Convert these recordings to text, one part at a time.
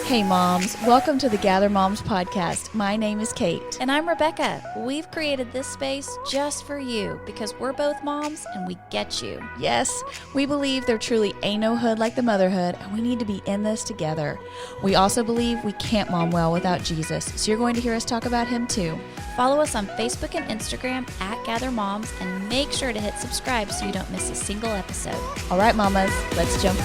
Hey moms, welcome to the Gather Moms podcast. My name is Kate. And I'm Rebecca. We've created this space just for you because we're both moms and we get you. Yes, we believe there truly ain't no hood like the motherhood, and we need to be in this together. We also believe we can't mom well without Jesus, so you're going to hear us talk about him too. Follow us on Facebook and Instagram at Gather Moms and make sure to hit subscribe so you don't miss a single episode. All right, mamas, let's jump.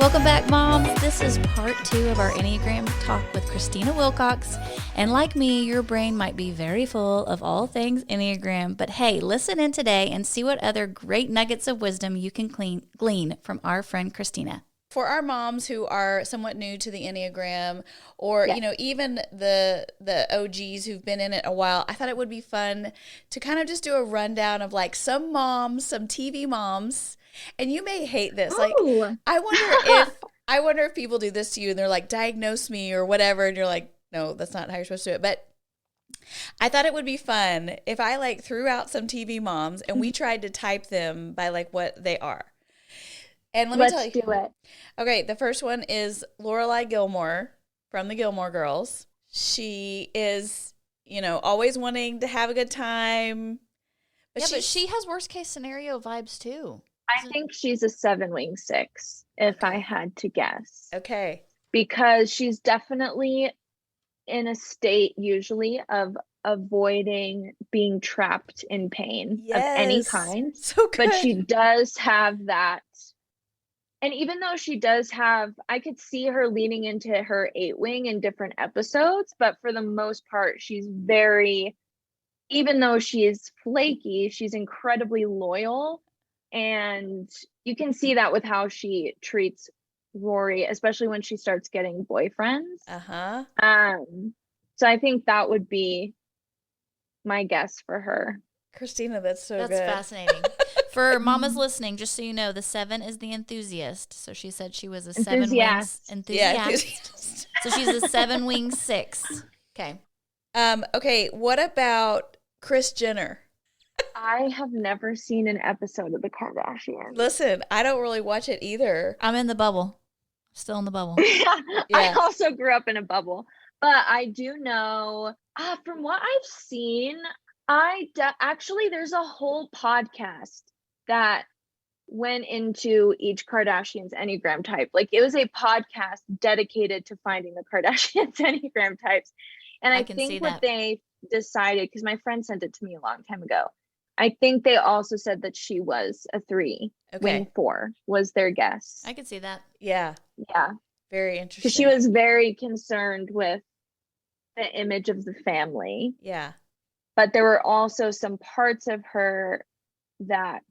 Welcome back, moms. This is part 2 of our Enneagram talk with Christina Wilcox. And like me, your brain might be very full of all things Enneagram, but hey, listen in today and see what other great nuggets of wisdom you can glean from our friend Christina. For our moms who are somewhat new to the Enneagram, or even the OGs who've been in it a while, I thought it would be fun to kind of just do a rundown of like some moms, some TV moms. And you may hate this. Like, I wonder if people do this to you and they're like, diagnose me or whatever. And you're like, no, that's not how you're supposed to do it. But I thought it would be fun if I like threw out some TV moms and we tried to type them by like what they are. And let me tell you. Let's do it. Okay, the first one is Lorelai Gilmore from the Gilmore Girls. She is, always wanting to have a good time. But she has worst case scenario vibes too. I think she's a 7-wing-6, if I had to guess. Okay. Because she's definitely in a state usually of avoiding being trapped in pain of any kind. So good. But she does have that. And even though she does have, I could see her leaning into her 8-wing in different episodes, but for the most part, she's very, even though she is flaky, she's incredibly loyal. And you can see that with how she treats Rory, especially when she starts getting boyfriends. Uh-huh. So I think that would be my guess for her. Christina, that's good. That's fascinating. For mamas listening, just so you know, the 7 is the enthusiast. So she said she was a 7-wing enthusiast. Yeah, So she's a 7-wing-6. Okay. Okay, what about Kris Jenner? I have never seen an episode of The Kardashians. Listen, I don't really watch it either. I'm in the bubble. Still in the bubble. I also grew up in a bubble. But I do know, from what I've seen, actually, there's a whole podcast that went into each Kardashian's Enneagram type. Like, it was a podcast dedicated to finding the Kardashians' Enneagram types. And I think what they decided, because my friend sent it to me a long time ago, I think they also said that she was a 3, wing 4 was their guess. I could see that. Yeah. Yeah. Very interesting. Because she was very concerned with the image of the family. Yeah. But there were also some parts of her that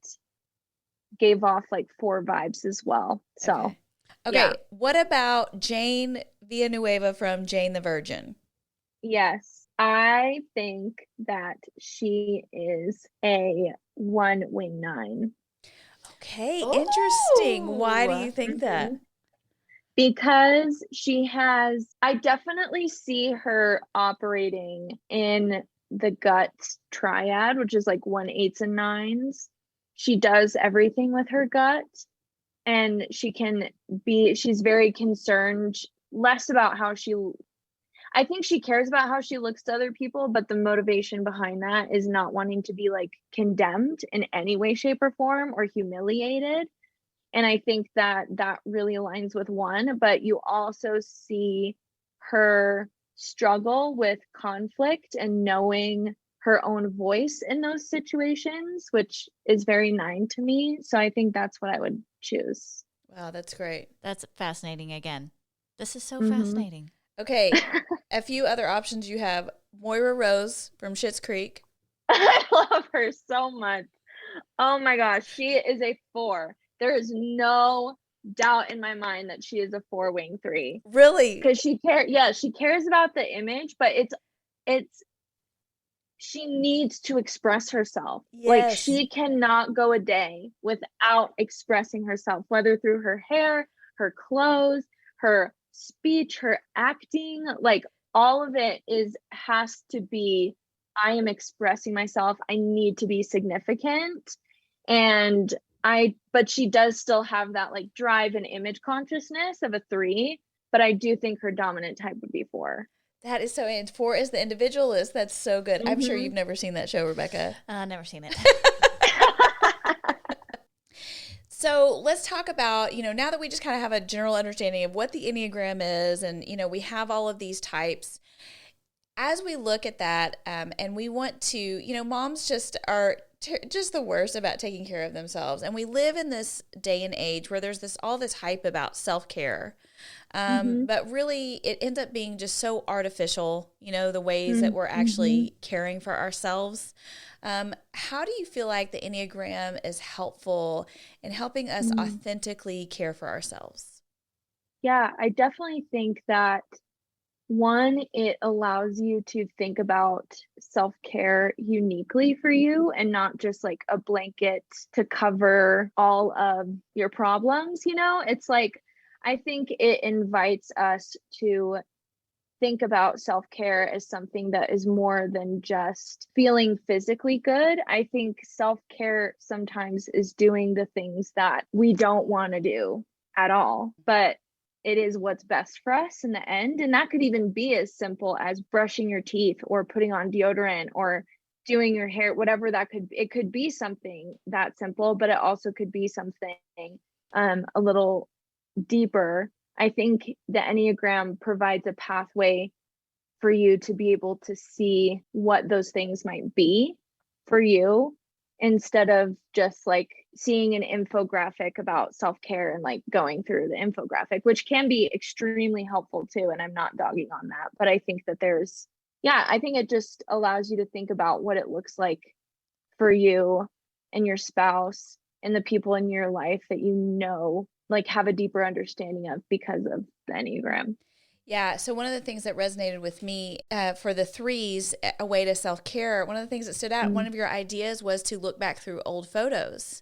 gave off like 4 vibes as well. So, okay. What about Jane Villanueva from Jane the Virgin? Yes. I think that she is a 1-wing 9. Okay, interesting. Why do you think that? Because I definitely see her operating in the gut triad, which is like 1, 8s, and 9s. She does everything with her gut, and she's very concerned less about I think she cares about how she looks to other people, but the motivation behind that is not wanting to be like condemned in any way, shape, or form or humiliated. And I think that really aligns with 1, but you also see her struggle with conflict and knowing her own voice in those situations, which is very 9 to me. So I think that's what I would choose. Wow, that's great. That's fascinating again. This is so fascinating. Okay, a few other options you have. Moira Rose from Schitt's Creek. I love her so much. Oh my gosh, she is a 4. There is no doubt in my mind that she is a 4-wing 3. Really? Because she cares about the image, but she needs to express herself. Yes. Like, she cannot go a day without expressing herself, whether through her hair, her clothes, her speech, her acting, like all of it has to be I am expressing myself. I need to be significant. And but she does still have that like drive and image consciousness of a 3, but I do think her dominant type would be 4. That is so, and 4 is the individualist. That's so good. I'm sure you've never seen that show, Rebecca. Never seen it. So let's talk about, now that we just kind of have a general understanding of what the Enneagram is, and, we have all of these types, as we look at that, and we want to, moms just are just the worst about taking care of themselves. And we live in this day and age where there's all this hype about self-care. But really it ends up being just so artificial, the ways that we're actually caring for ourselves. How do you feel like the Enneagram is helpful in helping us authentically care for ourselves? Yeah, I definitely think that one, it allows you to think about self-care uniquely for you and not just like a blanket to cover all of your problems. It's like, I think it invites us to think about self-care as something that is more than just feeling physically good. I think self-care sometimes is doing the things that we don't want to do at all, but it is what's best for us in the end. And that could even be as simple as brushing your teeth or putting on deodorant or doing your hair, whatever it could be something that simple, but it also could be something a little deeper. I think the Enneagram provides a pathway for you to be able to see what those things might be for you, instead of just like seeing an infographic about self-care and like going through the infographic, which can be extremely helpful too. And I'm not dogging on that, but I think that I think it just allows you to think about what it looks like for you and your spouse and the people in your life that like have a deeper understanding of because of the Enneagram. Yeah. So one of the things that resonated with me for the 3s, a way to self-care, one of the things that stood out, one of your ideas was to look back through old photos.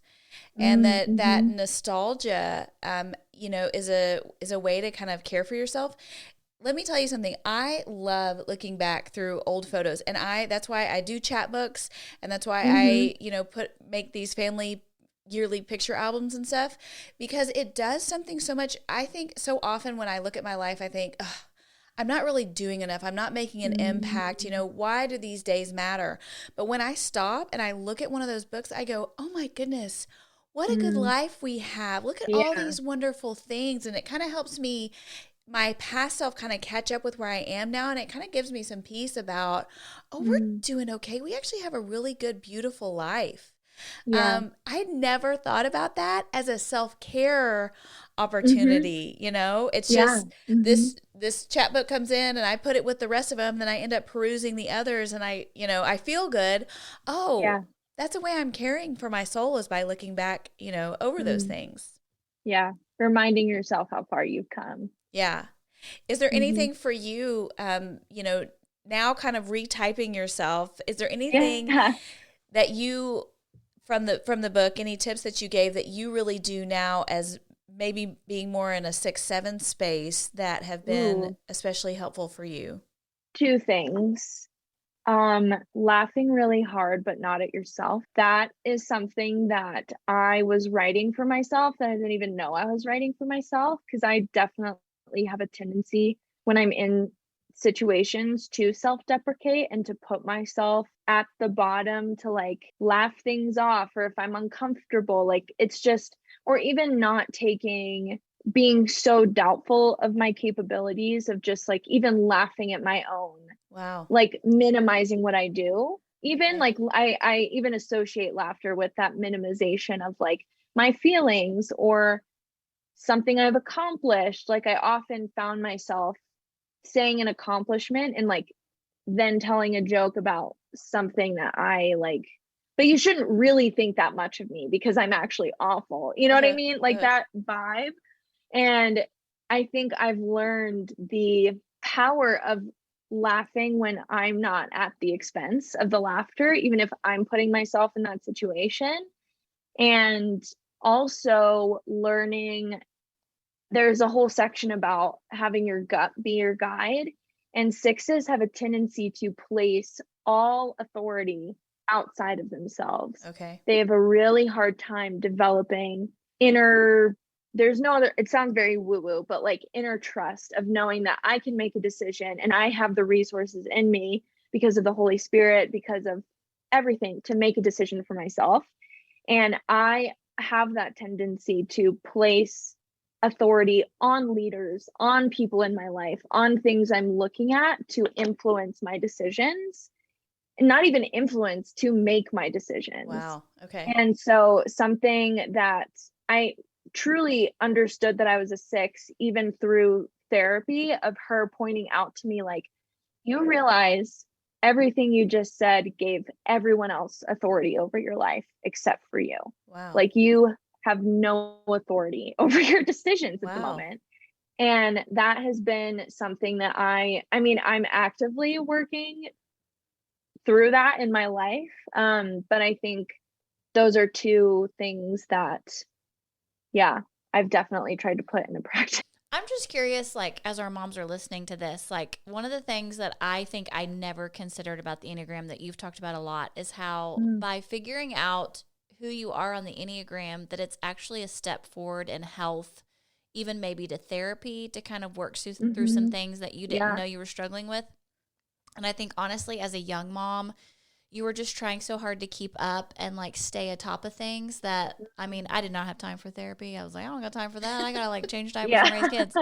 And that nostalgia, is a way to kind of care for yourself. Let me tell you something. I love looking back through old photos, and that's why I do chapbooks, and that's why I, make these family yearly picture albums and stuff, because it does something so much. I think so often when I look at my life, I think, I'm not really doing enough. I'm not making an impact. Why do these days matter? But when I stop and I look at one of those books, I go, oh my goodness, what a good life we have. Look at all these wonderful things. And it kind of helps me, my past self, kind of catch up with where I am now. And it kind of gives me some peace about, we're doing okay. We actually have a really good, beautiful life. Yeah. I never thought about that as a self-care opportunity. It's just this chapbook comes in and I put it with the rest of them. Then I end up perusing the others and I feel good. That's a way I'm caring for my soul, is by looking back, over those things. Yeah. Reminding yourself how far you've come. Yeah. Is there anything for you, now kind of retyping yourself, is there anything that you, from the book, any tips that you gave that you really do now as maybe being more in a 6-7 space that have been especially helpful for you? 2 things. Laughing really hard, but not at yourself. That is something that I was writing for myself that I didn't even know I was writing for myself, because I definitely have a tendency when I'm in situations to self-deprecate and to put myself at the bottom to like laugh things off, or if I'm uncomfortable, like it's just, or even not being so doubtful of my capabilities of just like even laughing at my own. Wow. Like minimizing what I do. Even like I even associate laughter with that minimization of like my feelings or something I've accomplished. Like I often found myself saying an accomplishment and like then telling a joke about something that I like, but you shouldn't really think that much of me because I'm actually awful. You know what I mean? Like that vibe. And I think I've learned the power of laughing when I'm not at the expense of the laughter, even if I'm putting myself in that situation. And also learning, there's a whole section about having your gut be your guide. And 6s have a tendency to place all authority outside of themselves. Okay. They have a really hard time developing inner, there's no other, it sounds very woo-woo, but like inner trust of knowing that I can make a decision and I have the resources in me because of the Holy Spirit, because of everything, to make a decision for myself. And I have that tendency to place authority on leaders, on people in my life, on things I'm looking at to influence my decisions, and not even influence, to make my decisions. Wow. Okay. And so something that I truly understood that I was a 6, even through therapy, of her pointing out to me, like, you realize everything you just said gave everyone else authority over your life except for you. Wow. Like, you have no authority over your decisions at the Wow. moment. And that has been something that I mean, I'm actively working through that in my life. But I think those are 2 things that, yeah, I've definitely tried to put into practice. I'm just curious, like, as our moms are listening to this, like, one of the things that I think I never considered about the Enneagram that you've talked about a lot is how by figuring out who you are on the Enneagram, that it's actually a step forward in health, even maybe to therapy, to kind of work through some things that you didn't know you were struggling with. And I think, honestly, as a young mom, you were just trying so hard to keep up and like stay atop of things that, I mean, I did not have time for therapy. I was like, I don't got time for that. I got to like change diapers and raise kids.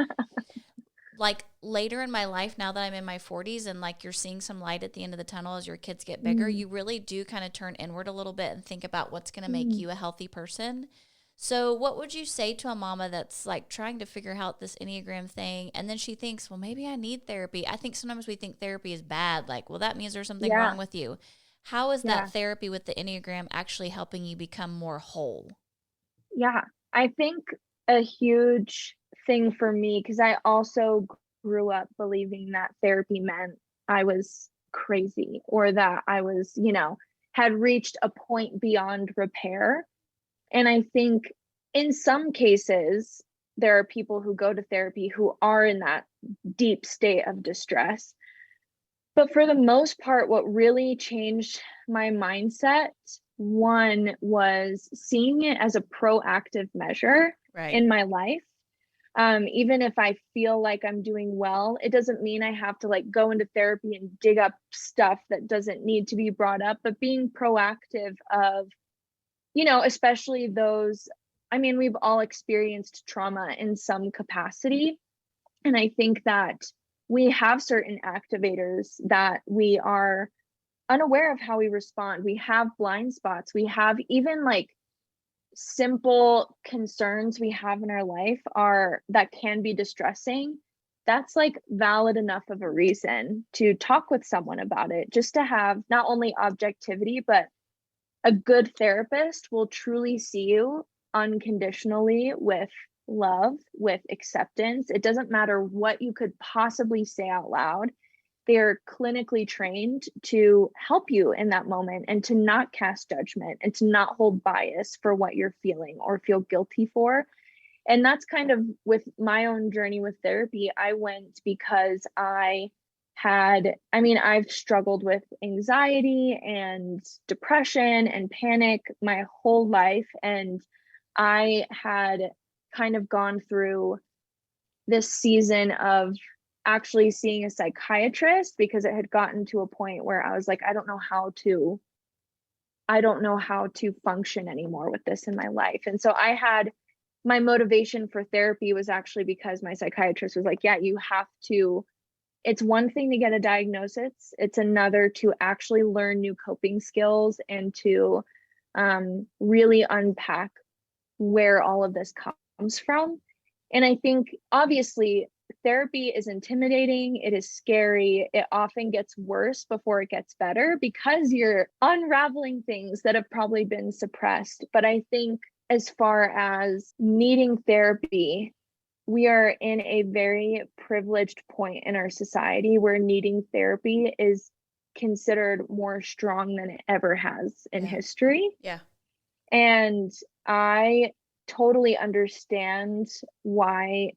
Like later in my life, now that I'm in my 40s and like you're seeing some light at the end of the tunnel as your kids get bigger, you really do kind of turn inward a little bit and think about what's going to make you a healthy person. So what would you say to a mama that's like trying to figure out this Enneagram thing, and then she thinks, well, maybe I need therapy? I think sometimes we think therapy is bad. Like, well, that means there's something wrong with you. How is that therapy with the Enneagram actually helping you become more whole? Yeah, I think a huge thing for me, because I also grew up believing that therapy meant I was crazy, or that I was, had reached a point beyond repair. And I think in some cases, there are people who go to therapy who are in that deep state of distress. But for the most part, what really changed my mindset, one, was seeing it as a proactive measure in my life. Even if I feel like I'm doing well, it doesn't mean I have to like go into therapy and dig up stuff that doesn't need to be brought up, but being proactive of, especially those, I mean, we've all experienced trauma in some capacity. And I think that we have certain activators that we are unaware of how we respond. We have blind spots. We have even like simple concerns we have in our life that can be distressing. That's like valid enough of a reason to talk with someone about it, just to have not only objectivity, but a good therapist will truly see you unconditionally, with love, with acceptance. It doesn't matter what you could possibly say out loud. They are clinically trained to help you in that moment and to not cast judgment and to not hold bias for what you're feeling or feel guilty for. And that's kind of with my own journey with therapy. I went because I've struggled with anxiety and depression and panic my whole life. And I had kind of gone through this season of actually seeing a psychiatrist, because it had gotten to a point where I was like, I don't know how to function anymore with this in my life. And so my motivation for therapy was actually because my psychiatrist was like, yeah, it's one thing to get a diagnosis. It's another to actually learn new coping skills and to really unpack where all of this comes from. And I think obviously therapy is intimidating. It is scary. It often gets worse before it gets better because you're unraveling things that have probably been suppressed. But I think as far as needing therapy, we are in a very privileged point in our society where needing therapy is considered more strong than it ever has in history. Yeah. And I totally understand why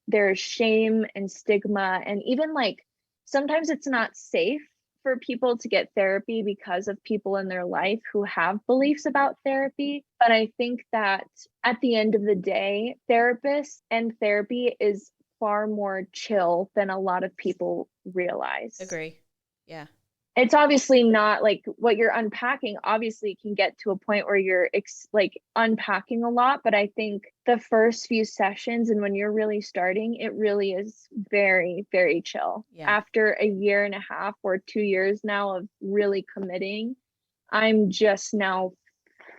there's shame and stigma, and even like sometimes it's not safe for people to get therapy because of people in their life who have beliefs about therapy. But I think that at the end of the day, therapists and therapy is far more chill than a lot of people realize. Agree. Yeah. It's obviously not like what you're unpacking, obviously can get to a point where you're like unpacking a lot. But I think the first few sessions and when you're really starting, it really is very, very chill. Yeah. After a year and a half or 2 years now of really committing, I'm just now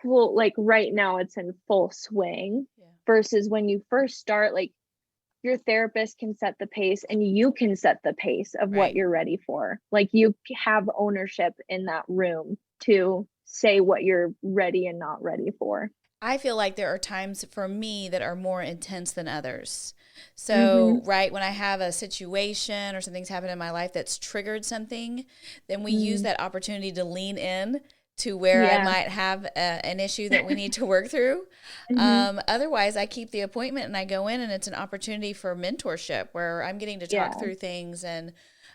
full, like right now it's in full swing. Yeah. Versus when you first start, like your therapist can set the pace and you can set the pace of what you're ready for. Like you have ownership in that room to say what you're ready and not ready for. I feel like there are times for me that are more intense than others. So, right, when I have a situation or something's happened in my life that's triggered something, then we use that opportunity to lean in to where I might have an issue that we need to work through. Otherwise, I keep the appointment and I go in and it's an opportunity for mentorship where I'm getting to talk through things. And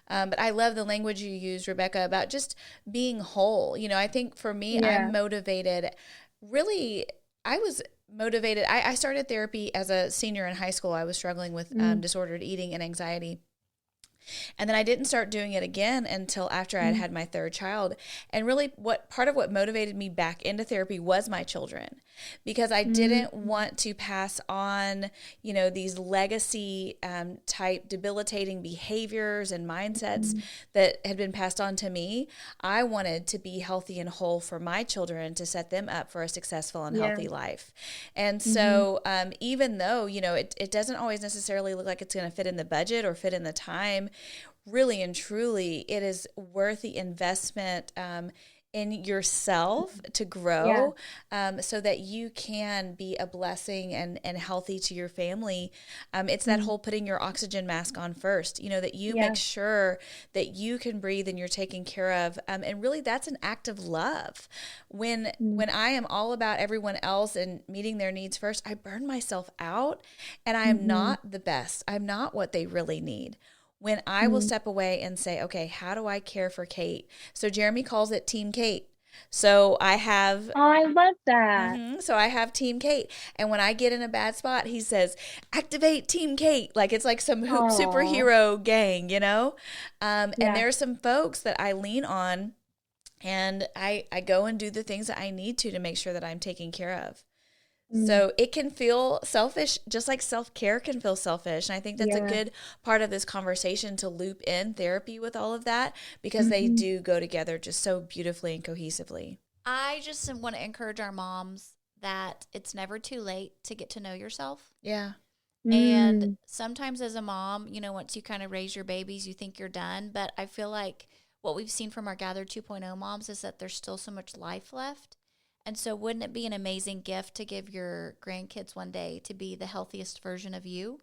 but I love the language you use, Rebecca, about just being whole. You know, I think for me, I'm motivated. Really, I was motivated. I started therapy as a senior in high school. I was struggling with disordered eating and anxiety. And then I didn't start doing it again until after I had had my third child. And really part of what motivated me back into therapy was my children, because I didn't want to pass on, you know, these legacy type debilitating behaviors and mindsets that had been passed on to me. I wanted to be healthy and whole for my children to set them up for a successful and healthy life. And so even though, you know, it doesn't always necessarily look like it's going to fit in the budget or fit in the time, really and truly, it is worth the investment in yourself to grow so that you can be a blessing and healthy to your family. It's that whole putting your oxygen mask on first, you know, that you make sure that you can breathe and you're taken care of. And really that's an act of love. When I am all about everyone else and meeting their needs first, I burn myself out and I am not the best. I'm not what they really need. When I will step away and say, okay, how do I care for Kate? So Jeremy calls it Team Kate. So I have... Oh, I love that. So I have Team Kate. And when I get in a bad spot, he says, activate Team Kate. Like it's like some superhero gang, you know? And there are some folks that I lean on and I go and do the things that I need to make sure that I'm taken care of. So it can feel selfish, just like self-care can feel selfish. And I think that's a good part of this conversation to loop in therapy with all of that, because they do go together just so beautifully and cohesively. I just want to encourage our moms that it's never too late to get to know yourself. Yeah. And sometimes as a mom, you know, once you kind of raise your babies, you think you're done. But I feel like what we've seen from our Gather 2.0 moms is that there's still so much life left. And so wouldn't it be an amazing gift to give your grandkids one day to be the healthiest version of you?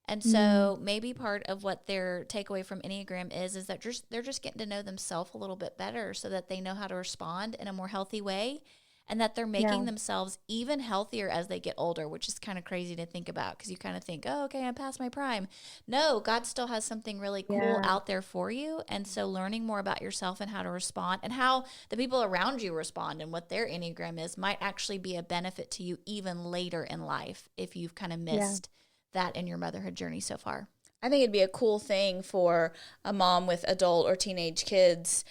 And so maybe part of what their takeaway from Enneagram is that they're just getting to know themselves a little bit better so that they know how to respond in a more healthy way, and that they're making themselves even healthier as they get older, which is kind of crazy to think about because you kind of think, oh, okay, I'm past my prime. No, God still has something really cool out there for you. And so learning more about yourself and how to respond and how the people around you respond and what their Enneagram is might actually be a benefit to you even later in life if you've kind of missed that in your motherhood journey so far. I think it'd be a cool thing for a mom with adult or teenage kids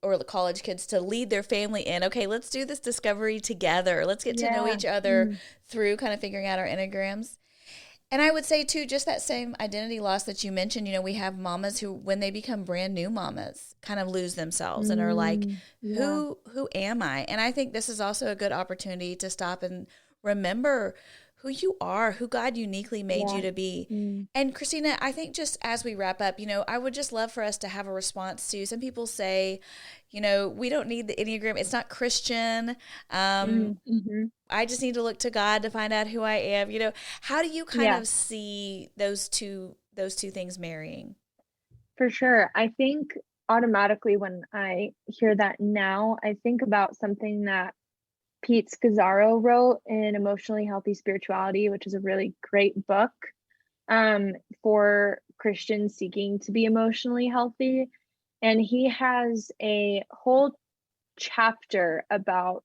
or college kids to lead their family in, okay, let's do this discovery together. Let's get to know each other through kind of figuring out our Enneagrams. And I would say too, just that same identity loss that you mentioned, you know, we have mamas who, when they become brand new mamas, kind of lose themselves and are like, who am I? And I think this is also a good opportunity to stop and remember who you are, who God uniquely made you to be. And Christina, I think just as we wrap up, you know, I would just love for us to have a response to, some people say, you know, we don't need the Enneagram. It's not Christian. I just need to look to God to find out who I am. You know, how do you kind of see those two things marrying? For sure. I think automatically when I hear that now, I think about something that Pete Scazzaro wrote in Emotionally Healthy Spirituality, which is a really great book for Christians seeking to be emotionally healthy. And he has a whole chapter about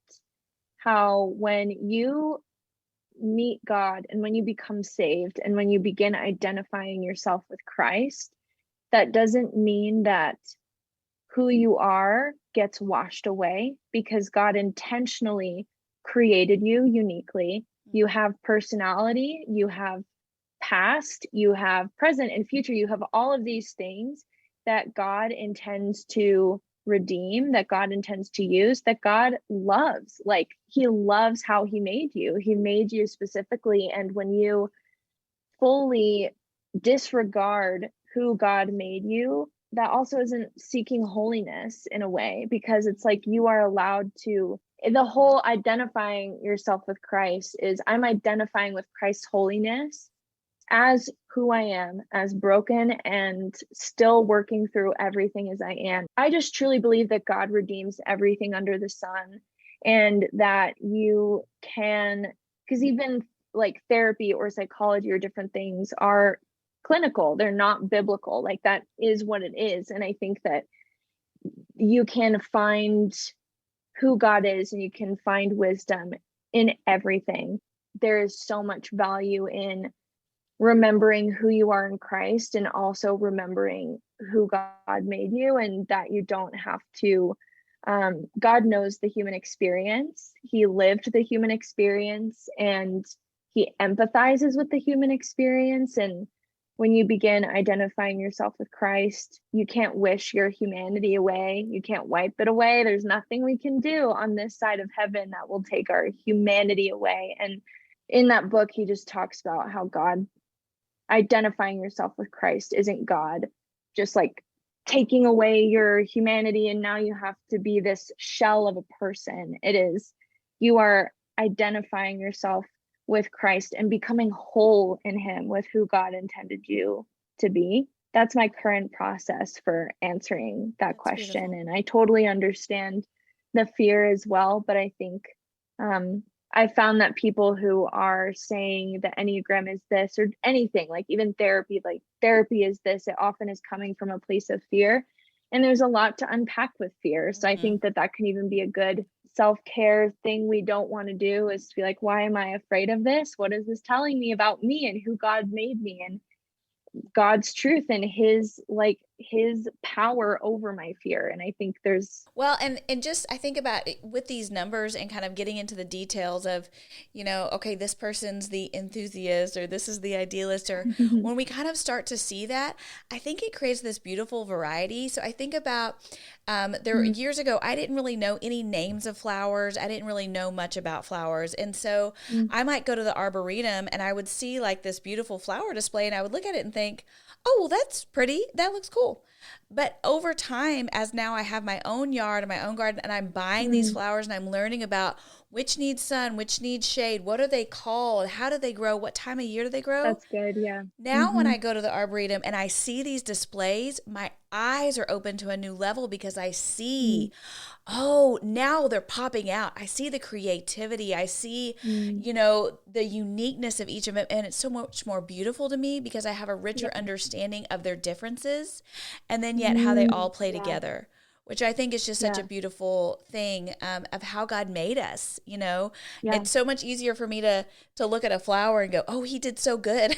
how when you meet God and when you become saved and when you begin identifying yourself with Christ, that doesn't mean that who you are gets washed away, because God intentionally created you uniquely. You have personality, you have past, you have present and future, you have all of these things that God intends to redeem, that God intends to use, that God loves. Like, he loves how he made you. He made you specifically. And when you fully disregard who God made you, that also isn't seeking holiness in a way, because it's like you are allowed to, the whole identifying yourself with Christ is I'm identifying with Christ's holiness as who I am, as broken and still working through everything as I am. I just truly believe that God redeems everything under the sun, and that you can, because even like therapy or psychology or different things are clinical, they're not biblical. Like, that is what it is. And I think that you can find who God is and you can find wisdom in everything. There is so much value in remembering who you are in Christ, and also remembering who God made you, and that you don't have to, God knows the human experience. He lived the human experience, and he empathizes with the human experience. And when you begin identifying yourself with Christ, you can't wish your humanity away. You can't wipe it away. There's nothing we can do on this side of heaven that will take our humanity away. And in that book, he just talks about how God, identifying yourself with Christ isn't God just like taking away your humanity and now you have to be this shell of a person. It is, you are identifying yourself with Christ and becoming whole in him, with who God intended you to be. That's my current process for answering that question. Beautiful. And I totally understand the fear as well, but I think I found that people who are saying the Enneagram is this, or anything, like even therapy, like therapy is this, it often is coming from a place of fear. And there's a lot to unpack with fear. So I think that that can even be a good self-care thing we don't want to do, is to be like, why am I afraid of this? What is this telling me about me and who God made me, and God's truth and his power over my fear? And I think there's, well, and just I think about it with these numbers and kind of getting into the details of, okay, this person's the enthusiast or this is the idealist, or when we kind of start to see that, I think it creates this beautiful variety. So I think about years ago, I didn't really know any names of flowers. I didn't really know much about flowers. And so I might go to the Arboretum and I would see like this beautiful flower display and I would look at it and think, oh, well, that's pretty. That looks cool. But over time, as now I have my own yard and my own garden, and I'm buying these flowers and I'm learning about which needs sun, which needs shade, what are they called, how do they grow, what time of year do they grow? That's good, yeah. Now when I go to the Arboretum and I see these displays, my eyes are open to a new level, because I see, oh, now they're popping out. I see the creativity. I see, the uniqueness of each of them. And it's so much more beautiful to me because I have a richer understanding of their differences, and then yet how they all play together, which I think is just such a beautiful thing of how God made us. It's so much easier for me to look at a flower and go, oh, he did so good.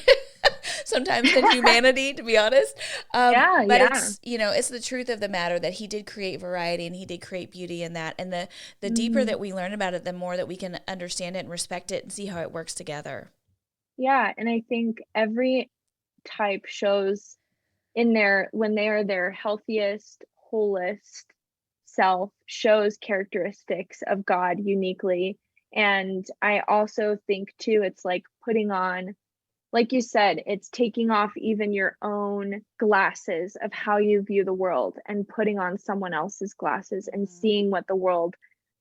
Sometimes than humanity, to be honest. But it's, it's the truth of the matter that he did create variety and he did create beauty in that. And the deeper that we learn about it, the more that we can understand it and respect it and see how it works together. Yeah. And I think every type shows when they are their healthiest, wholest self, shows characteristics of God uniquely. And I also think too, it's like putting on, like you said, it's taking off even your own glasses of how you view the world and putting on someone else's glasses and seeing what the world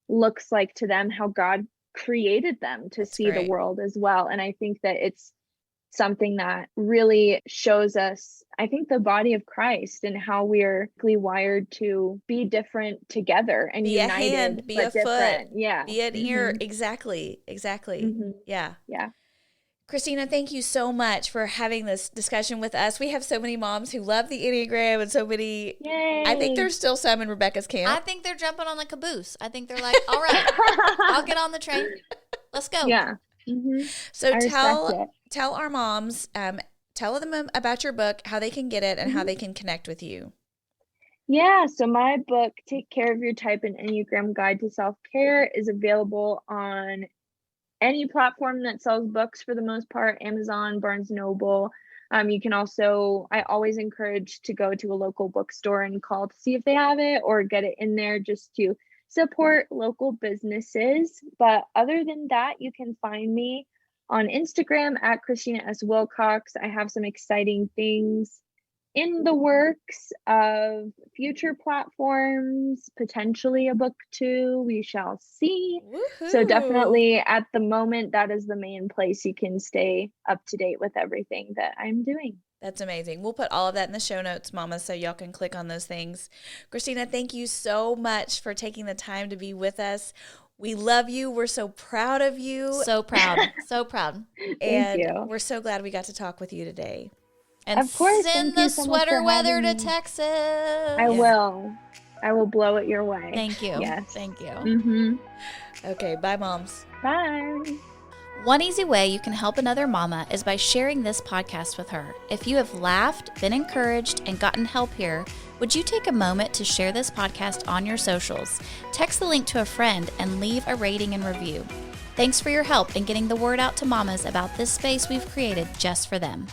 looks like to them, how God created them to see the world as well. And I think that it's something that really shows us, I think, the body of Christ and how we're wired to be different together and be united, a hand, be but a different. Foot, be an ear. Exactly. Yeah. Christina, thank you so much for having this discussion with us. We have so many moms who love the Enneagram and so many. Yay. I think there's still some in Rebecca's camp. I think they're jumping on the caboose. I think they're like, all right, I'll get on the train. Let's go. Yeah. So tell our moms, tell them about your book, how they can get it, and how they can connect with you. Yeah, so my book, Take Care of Your Type, an Enneagram Guide to Self-Care, is available on any platform that sells books for the most part, Amazon, Barnes & Noble. You can also, I always encourage to go to a local bookstore and call to see if they have it or get it in there just to support local businesses. But other than that, you can find me on Instagram at Christina S. Wilcox. I have some exciting things in the works of future platforms, potentially a book too. We shall see. Woohoo. So definitely at the moment, that is the main place you can stay up to date with everything that I'm doing. That's amazing. We'll put all of that in the show notes, Mama, so y'all can click on those things. Christina, thank you so much for taking the time to be with us. We love you. We're so proud of you. So proud. So proud. And Thank you. we're so glad we got to talk with you today. And Of course, send thank you the so much sweater for weather to having me. Texas. I will. I will blow it your way. Thank you. Yes. Thank you. Mm-hmm. Okay, bye, moms. Bye. One easy way you can help another mama is by sharing this podcast with her. If you have laughed, been encouraged, and gotten help here, would you take a moment to share this podcast on your socials? Text the link to a friend and leave a rating and review. Thanks for your help in getting the word out to mamas about this space we've created just for them.